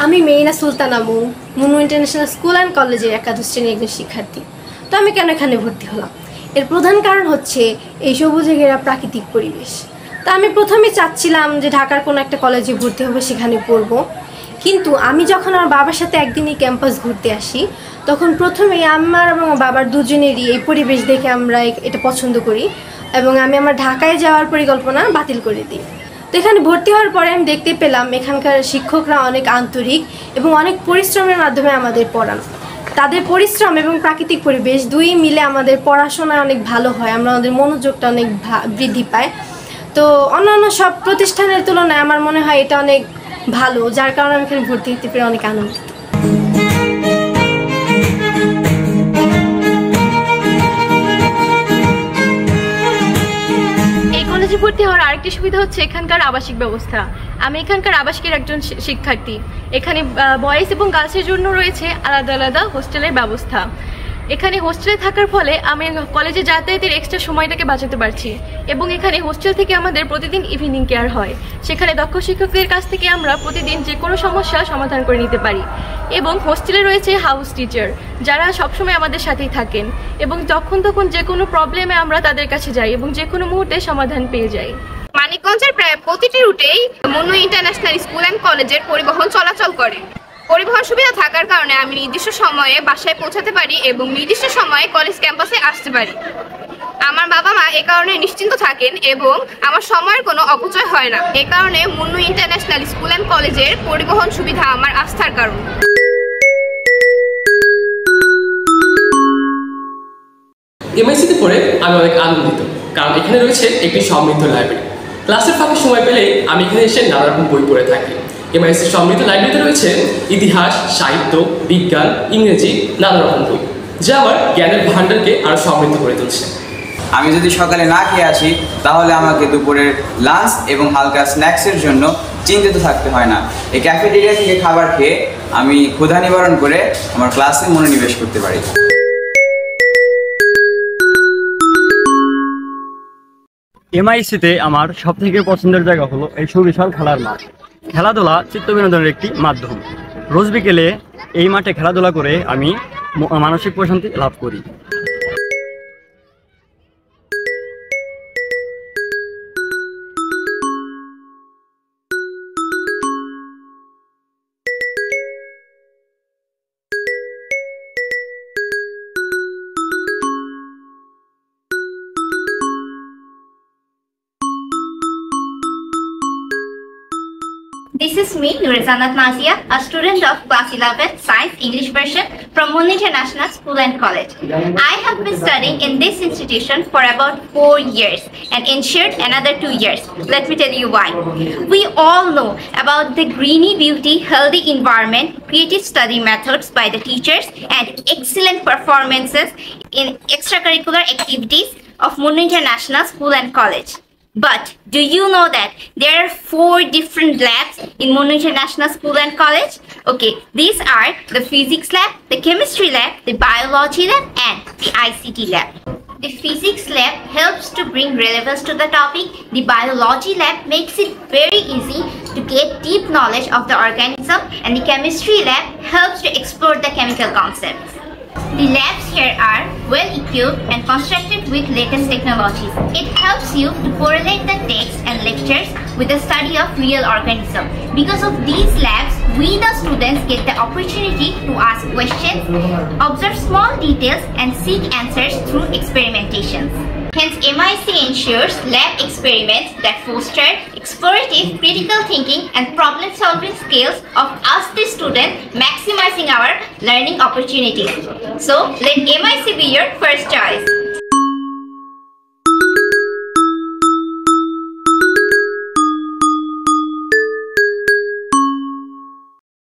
আমি মেইনা Sultana Munu international school and কলেজের একাদশ শ্রেণীর একজন শিক্ষার্থী। তো আমি কেন এখানে ভর্তি হলাম, এর প্রধান কারণ হচ্ছে এই সবুজে ঘেরা প্রাকৃতিক পরিবেশ। তো আমি প্রথমে চাচ্ছিলাম যে ঢাকার কোনো একটা কলেজে ভর্তি হবে, সেখানে পড়বো। কিন্তু আমি যখন আমার বাবার সাথে একদিনই ক্যাম্পাস ঘুরতে আসি, তখন প্রথমেই আমার এবং বাবার দুজনেরই এই পরিবেশ দেখে আমরা এটা পছন্দ করি এবং আমি আমার ঢাকায় যাওয়ার পরিকল্পনা বাতিল করে দিই। তো এখানে ভর্তি হওয়ার পরে আমি দেখতে পেলাম এখানকার শিক্ষকরা অনেক আন্তরিক এবং অনেক পরিশ্রমের মাধ্যমে আমাদের পড়ান। তাদের পরিশ্রম এবং প্রাকৃতিক পরিবেশ দুই মিলে আমাদের পড়াশোনা অনেক ভালো হয়, আমরা আমাদের মনোযোগটা অনেক বৃদ্ধি পায়। তো অন্যান্য সব প্রতিষ্ঠানের তুলনায় আমার মনে হয় এটা অনেক ভালো, যার কারণে আমি এখানে ভর্তি হতে পেরে অনেক আনন্দিত। কলেজে ভর্তি হওয়ার আরেকটি সুবিধা হচ্ছে এখানকার আবাসিক ব্যবস্থা। আমি এখানকার আবাসিকের একজন শিক্ষার্থী। এখানে বয়েজ এবং গার্লসের জন্য রয়েছে আলাদা আলাদা হোস্টেলের ব্যবস্থা। এখানে হোস্টেলে থাকার ফলে আমি কলেজে যাতায়াতের এক্সট্রা সময়টাকে বাঁচাতে পারছি এবং এখানে হোস্টেল থেকে আমাদের প্রতিদিন ইভিনিং কেয়ার হয়। সেখানে দক্ষ শিক্ষকদের কাছ থেকে আমরা প্রতিদিন যে কোনো সমস্যা সমাধান করে নিতে পারি এবং হোস্টেলে রয়েছে হাউস টিচার, যারা সবসময় আমাদের সাথেই থাকেন এবং যখন তখন যে কোনো প্রবলেমে আমরা তাদের কাছে যাই এবং যে কোনো মুহূর্তে সমাধান পেয়ে যাই। মানিকগঞ্জের প্রায় প্রতিটি রুটেই মুন্নু ইন্টারন্যাশনাল স্কুল অ্যান্ড কলেজের পরিবহন চলাচল করে। পরিবহন সুবিধা থাকার কারণে আমি নির্দিষ্ট সময়ে বাসায় পৌঁছাতে পারি এবং নির্দিষ্ট সময়ে কলেজ ক্যাম্পাসে আসতে পারি। আমার বাবা মা এ কারণে নিশ্চিন্ত থাকেন এবং আমার সময়ের কোনো অপচয় হয় না। এ কারণে মুন্নু ইন্টারন্যাশনাল স্কুল অ্যান্ড কলেজের পরিবহন সুবিধা আমার আস্থার কারণ। এমআইসিতে পড়ে আমি অনেক আনন্দিত, কারণ এখানে রয়েছে একটি সমৃদ্ধ লাইব্রেরি। ক্লাসের ফাঁকে সময় পেলে আমি এখানে এসে নানা রকম বই পড়ে থাকি। এমআইসির সমৃদ্ধ লাইব্রেরিতে রয়েছে ইতিহাস, সাহিত্য, বিজ্ঞান, ইংরেজি, নানা রকম বই, যা আমার জ্ঞানের ভাণ্ডারকে আরও সমৃদ্ধ করে তুলছে। আমি যদি সকালে না খেয়ে আসি, তাহলে আমাকে দুপুরের লাঞ্চ এবং হালকা স্ন্যাক্সের জন্য চিন্তিত থাকতে হয় না। এই ক্যাফেটেরিয়া থেকে খাবার খেয়ে আমি ক্ষুধা নিবারণ করে আমার ক্লাসে মনোনিবেশ করতে পারি। এমআইসিতে আমার সবথেকে পছন্দের জায়গা হলো এই সুবিশাল খেলার মাঠ। খেলাধুলা চিত্ত বিনোদনের একটি মাধ্যম। রোজ বিকেলে এই মাঠে খেলাধুলা করে আমি মানসিক প্রশান্তি লাভ করি। This is me, Nurizanat Nazia, a student of class 11 Science English version from Munnu International School and College. I have been studying in this institution for about 4 years and ensured another 2 years. Let me tell you why. We all know about the greeny beauty, healthy environment, creative study methods by the teachers, and excellent performances in extracurricular activities of Munnu International School and College. But do you know that there are 4 different labs in Munnu International School and College? Okay, these are the physics lab, the chemistry lab, the biology lab, and the ICT lab. The physics lab helps to bring relevance to the topic. The biology lab makes it very easy to get deep knowledge of the organism, and the chemistry lab helps to explore the chemical concepts. The labs here are well equipped and constructed with latest technologies. It helps you to correlate the text and lectures with the study of real organisms. Because of these labs, we the students get the opportunity to ask questions, observe small details, and seek answers through experimentations. Hence, MIC ensures lab experiments that foster explorative critical thinking and problem-solving skills of us the students, maximizing our learning opportunities. So, let MIC be your first choice.